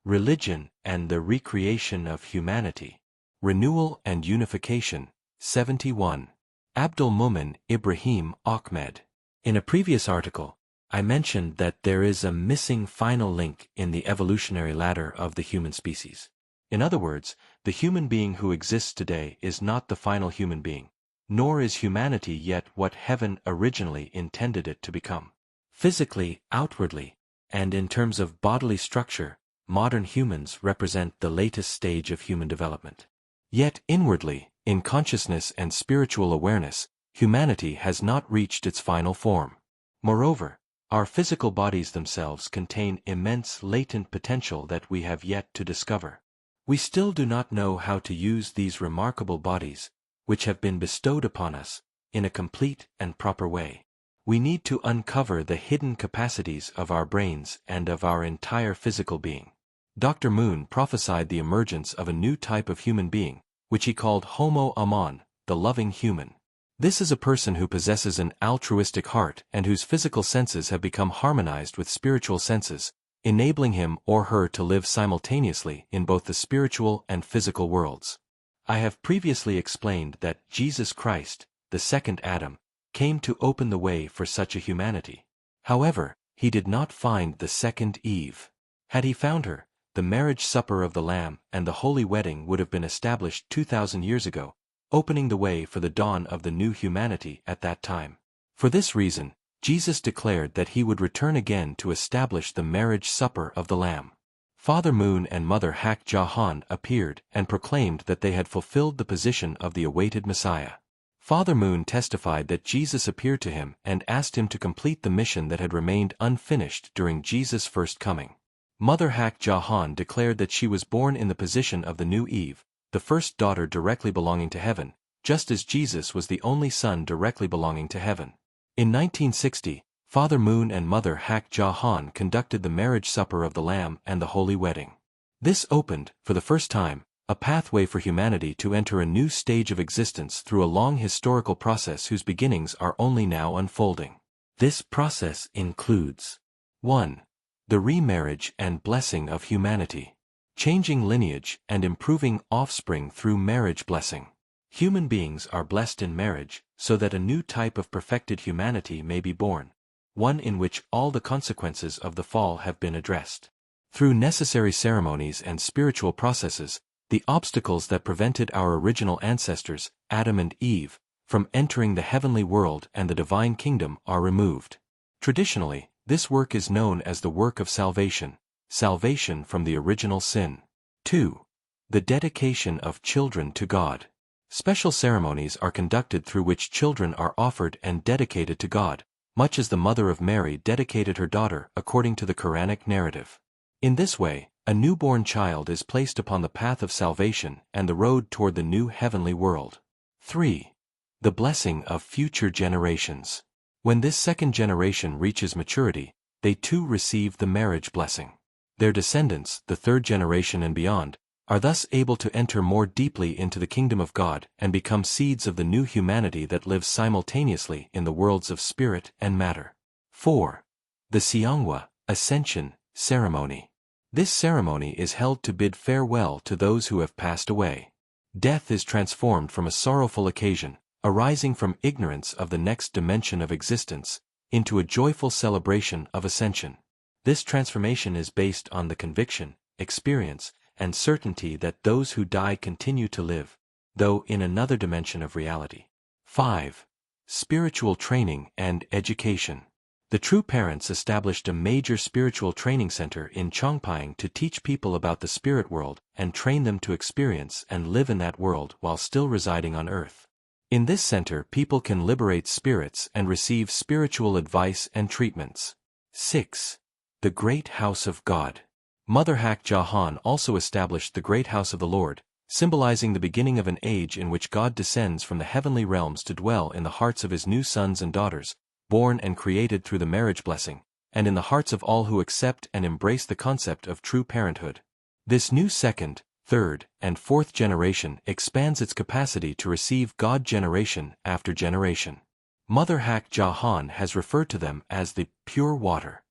Religion and the Recreation of Humanity. Renewal and Unification. 71. Abdel Moumin Ibrahim Ahmed. In a previous article, I mentioned that there is a missing final link in the evolutionary ladder of the human species. In other words, the human being who exists today is not the final human being, nor is humanity yet what heaven originally intended it to become. Physically, outwardly, and in terms of bodily structure, modern humans represent the latest stage of human development. Yet inwardly, in consciousness and spiritual awareness, humanity has not reached its final form. Moreover, our physical bodies themselves contain immense latent potential that we have yet to discover. We still do not know how to use these remarkable bodies, which have been bestowed upon us, in a complete and proper way. We need to uncover the hidden capacities of our brains and of our entire physical being. Dr. Moumin prophesied the emergence of a new type of human being, which he called Homo Amon, the loving human. This is a person who possesses an altruistic heart and whose physical senses have become harmonized with spiritual senses, enabling him or her to live simultaneously in both the spiritual and physical worlds. I have previously explained that Jesus Christ, the second Adam, came to open the way for such a humanity. However, he did not find the second Eve. Had he found her, the marriage supper of the Lamb and the holy wedding would have been established 2,000 years ago, opening the way for the dawn of the new humanity at that time. For this reason, Jesus declared that he would return again to establish the marriage supper of the Lamb. Father Moumin and Mother Hak Jahan appeared and proclaimed that they had fulfilled the position of the awaited Messiah. Father Moumin testified that Jesus appeared to him and asked him to complete the mission that had remained unfinished during Jesus' first coming. Mother Hak Jahan declared that she was born in the position of the new Eve, the first daughter directly belonging to heaven, just as Jesus was the only son directly belonging to heaven. In 1960, Father Moumin and Mother Hak Jahan conducted the marriage supper of the Lamb and the holy wedding. This opened, for the first time, a pathway for humanity to enter a new stage of existence through a long historical process whose beginnings are only now unfolding. This process includes 1. The remarriage and blessing of humanity. Changing lineage and improving offspring through marriage blessing. Human beings are blessed in marriage so that a new type of perfected humanity may be born, one in which all the consequences of the fall have been addressed. Through necessary ceremonies and spiritual processes, the obstacles that prevented our original ancestors, Adam and Eve, from entering the heavenly world and the divine kingdom are removed. Traditionally, this work is known as the work of salvation, salvation from the original sin. 2. The dedication of children to God. Special ceremonies are conducted through which children are offered and dedicated to God, much as the mother of Mary dedicated her daughter according to the Quranic narrative. In this way, a newborn child is placed upon the path of salvation and the road toward the new heavenly world. 3. The blessing of future generations. When this second generation reaches maturity, they too receive the marriage blessing. Their descendants, the third generation and beyond, are thus able to enter more deeply into the kingdom of God and become seeds of the new humanity that lives simultaneously in the worlds of spirit and matter. 4. The Siangwa, Ascension, Ceremony. This ceremony is held to bid farewell to those who have passed away. Death is transformed from a sorrowful occasion, arising from ignorance of the next dimension of existence, into a joyful celebration of ascension. This transformation is based on the conviction, experience, and certainty that those who die continue to live, though in another dimension of reality. 5. Spiritual training and education. The true parents established a major spiritual training center in Chongping to teach people about the spirit world and train them to experience and live in that world while still residing on earth. In this center, people can liberate spirits and receive spiritual advice and treatments. 6. The Great House of God. Mother Hak Jahan also established the Great House of the Lord, symbolizing the beginning of an age in which God descends from the heavenly realms to dwell in the hearts of his new sons and daughters, born and created through the marriage blessing, and in the hearts of all who accept and embrace the concept of true parenthood. This new second, third, and fourth generation expands its capacity to receive God generation after generation. Mother Hak Jahan has referred to them as the pure water.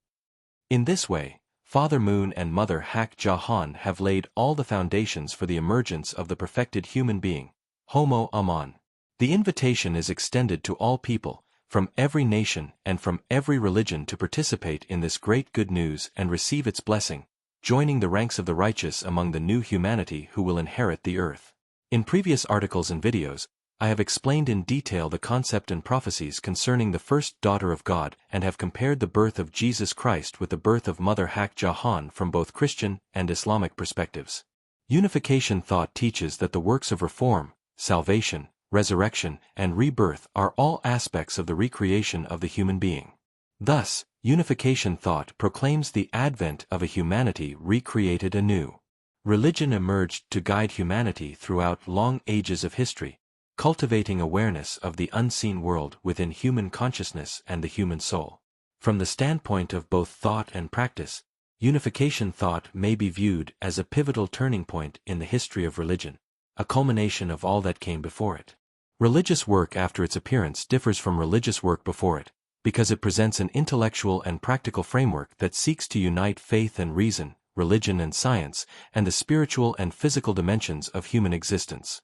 In this way, Father Moon and Mother Hak Jahan have laid all the foundations for the emergence of the perfected human being, Homo Aman. The invitation is extended to all people, from every nation and from every religion to participate in this great good news and receive its blessing, joining the ranks of the righteous among the new humanity who will inherit the earth. In previous articles and videos, I have explained in detail the concept and prophecies concerning the first daughter of God and have compared the birth of Jesus Christ with the birth of Mother Hak Jahan from both Christian and Islamic perspectives. Unification thought teaches that the works of reform, salvation, resurrection, and rebirth are all aspects of the recreation of the human being. Thus, unification thought proclaims the advent of a humanity recreated anew. Religion emerged to guide humanity throughout long ages of history, cultivating awareness of the unseen world within human consciousness and the human soul. From the standpoint of both thought and practice, unification thought may be viewed as a pivotal turning point in the history of religion, a culmination of all that came before it. Religious work after its appearance differs from religious work before it, because it presents an intellectual and practical framework that seeks to unite faith and reason, religion and science, and the spiritual and physical dimensions of human existence.